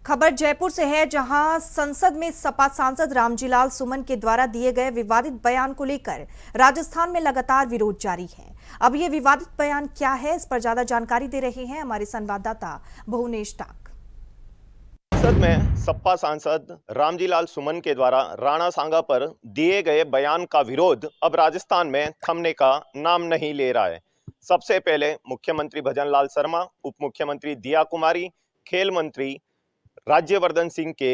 खबर जयपुर से है, जहां संसद में सपा सांसद रामजीलाल सुमन के द्वारा दिए गए विवादित बयान को लेकर राजस्थान में लगातार विरोध जारी है। अब ये विवादित बयान क्या है, इस पर ज्यादा जानकारी दे रहे हैं हमारे संवाददाता भुवनेश टाक। संसद में सपा सांसद रामजीलाल सुमन के द्वारा राणा सांगा पर दिए गए बयान का विरोध अब राजस्थान में थमने का नाम नहीं ले रहा है। सबसे पहले मुख्यमंत्री भजनलाल शर्मा, उप मुख्यमंत्री दिया कुमारी, खेल मंत्री राज्यवर्धन सिंह के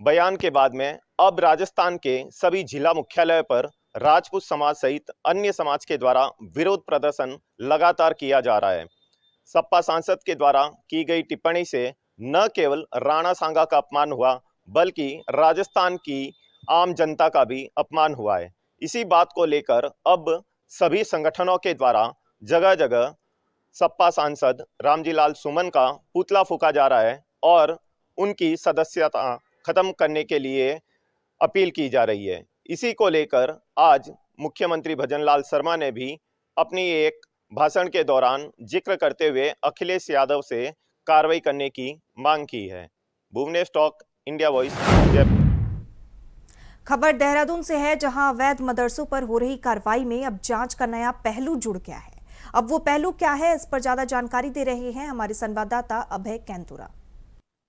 बयान के बाद में अब राजस्थान के सभी जिला मुख्यालय पर राजपूत समाज सहित अन्य समाज के द्वारा विरोध प्रदर्शन लगातार किया जा रहा है। सपा सांसद के द्वारा की गई टिप्पणी से न केवल राणा सांगा का अपमान हुआ, बल्कि राजस्थान की आम जनता का भी अपमान हुआ है। इसी बात को लेकर अब सभी संगठनों के द्वारा जगह जगह सपा सांसद रामजीलाल सुमन का पुतला फूंका जा रहा है और उनकी सदस्यता खत्म करने के लिए अपील की जा रही है। इसी को लेकर आज मुख्यमंत्री भजनलाल शर्मा ने भी अपनी एक भाषण के दौरान जिक्र करते हुए अखिलेश यादव से कार्रवाई करने की मांग की है। Bhuvnesh talk, India voice, Jaipur. खबर देहरादून से है, जहां अवैध मदरसों पर हो रही कार्रवाई में अब जांच का नया पहलू जुड़ गया है। अब वो पहलू क्या है, इस पर ज्यादा जानकारी दे रहे हैं हमारे संवाददाता अभय कैंतुरा।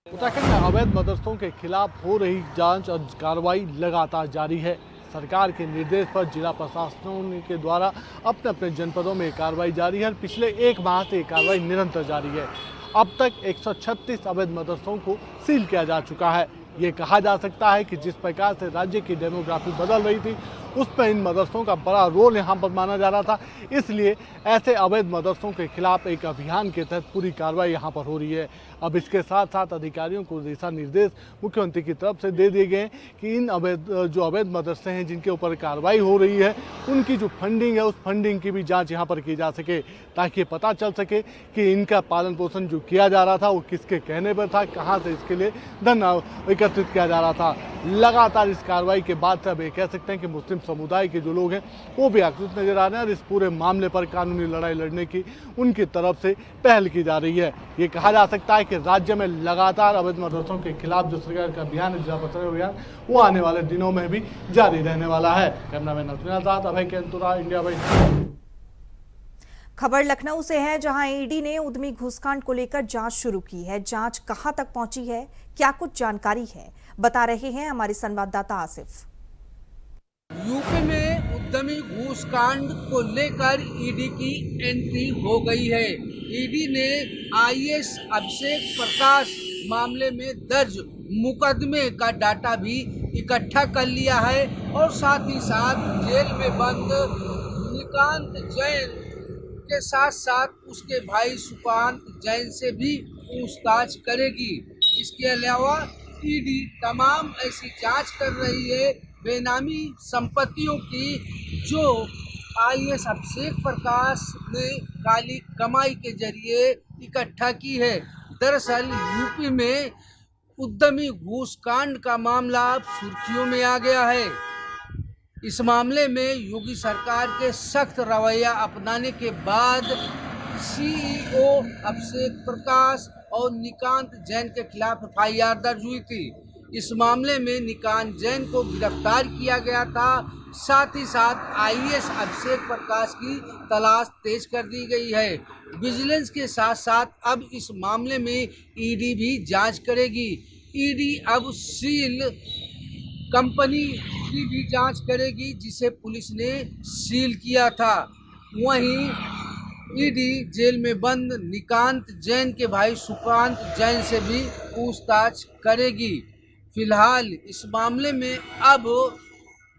उत्तराखंड में अवैध मदरसों के खिलाफ हो रही जांच और कार्रवाई लगातार जारी है। सरकार के निर्देश पर जिला प्रशासनों के द्वारा अपने अपने जनपदों में कार्रवाई जारी है। पिछले एक माह से कार्रवाई निरंतर जारी है। अब तक 136 अवैध मदरसों को सील किया जा चुका है। ये कहा जा सकता है कि जिस प्रकार से राज्य की डेमोग्राफी बदल रही थी, उस पर इन मदरसों का बड़ा रोल यहाँ पर माना जा रहा था। इसलिए ऐसे अवैध मदरसों के खिलाफ एक अभियान के तहत पूरी कार्रवाई यहाँ पर हो रही है। अब इसके साथ साथ अधिकारियों को दिशा निर्देश मुख्यमंत्री की तरफ से दे दिए गए कि इन अवैध मदरसे हैं जिनके ऊपर कार्रवाई हो रही है, उनकी जो फंडिंग है उस फंडिंग की भी जाँच यहाँ पर की जा सके, ताकि पता चल सके कि इनका पालन पोषण जो किया जा रहा था वो किसके कहने पर था, कहाँ से इसके लिए धन एकत्रित किया जा रहा था। लगातार इस कार्रवाई के बाद से अब ये कह सकते हैं कि मुस्लिम समुदाय के जो लोग हैं वो भी आक्रोशित नजर आ रहे हैं और इस पूरे मामले पर कानूनी लड़ाई लड़ने की उनकी तरफ से पहल की जा रही है। ये कहा जा सकता है कि राज्य में लगातार अवैध मदरसों के खिलाफ जो सरकार का अभियान है, जिला प्रचार अभियान, वो आने वाले दिनों में भी जारी रहने वाला है। कैमरामैन नथुना साथ अभय कैंतुरा, इंडिया वाइस। खबर लखनऊ से है, जहां ईडी ने उद्यमी घूसकांड को लेकर जांच शुरू की है। जांच कहां तक पहुंची है, क्या कुछ जानकारी है, बता रहे हैं हमारे संवाददाता आसिफ। यूपी में उद्यमी घूसकांड को लेकर ईडी की एंट्री हो गई है। ईडी ने आईएएस अभिषेक प्रकाश मामले में दर्ज मुकदमे का डाटा भी इकट्ठा कर लिया है और साथ ही साथ जेल में बंद निकांत जैन के साथ साथ उसके भाई सुकांत जैन से भी पूछताछ करेगी। इसके अलावा ईडी तमाम ऐसी जांच कर रही है बेनामी संपत्तियों की जो आईएएस अभिषेक प्रकाश ने काली कमाई के जरिए इकट्ठा की है। दरअसल यूपी में उद्यमी घूसकांड का मामला अब सुर्खियों में आ गया है। इस मामले में योगी सरकार के सख्त रवैया अपनाने के बाद सीईओ अभिषेक प्रकाश और निकांत जैन के खिलाफ एफआईआर दर्ज हुई थी। इस मामले में निकांत जैन को गिरफ्तार किया गया था। साथ ही साथ आईएएस अभिषेक प्रकाश की तलाश तेज कर दी गई है। विजिलेंस के साथ साथ अब इस मामले में ईडी भी जांच करेगी। ईडी अब सील कंपनी की भी जांच करेगी जिसे पुलिस ने सील किया था। वहीं ईडी जेल में बंद निकांत जैन के भाई सुकांत जैन से भी पूछताछ करेगी। फिलहाल इस मामले में अब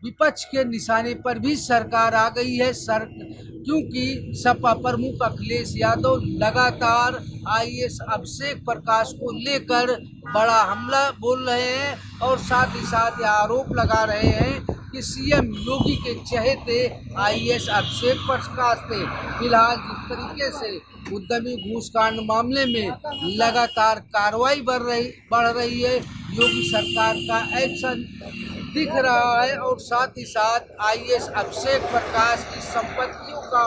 विपक्ष के निशाने पर भी सरकार आ गई है, क्योंकि सपा प्रमुख अखिलेश यादव लगातार आईएएस अभिषेक प्रकाश को लेकर बड़ा हमला बोल रहे हैं और साथ ही साथ यह आरोप लगा रहे हैं कि सीएम योगी के चहेते आईएएस अभिषेक प्रकाश थे। फिलहाल जिस तरीके से उद्यमी घूसकांड मामले में लगातार कार्रवाई बढ़ रही है, योगी सरकार का एक्शन दिख रहा है और साथ ही साथ आईएएस अभिषेक प्रकाश की संपत्तियों का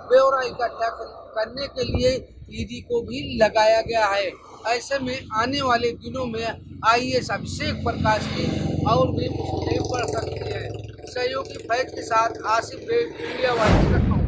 ब्यौरा इकट्ठा करने के लिए ईडी को भी लगाया गया है। ऐसे में आने वाले दिनों में आईएएस अभिषेक प्रकाश की और भी मुश्किलें बढ़ सकती हैं। सहयोगी फैज के साथ Asif red, India wise Lucknow.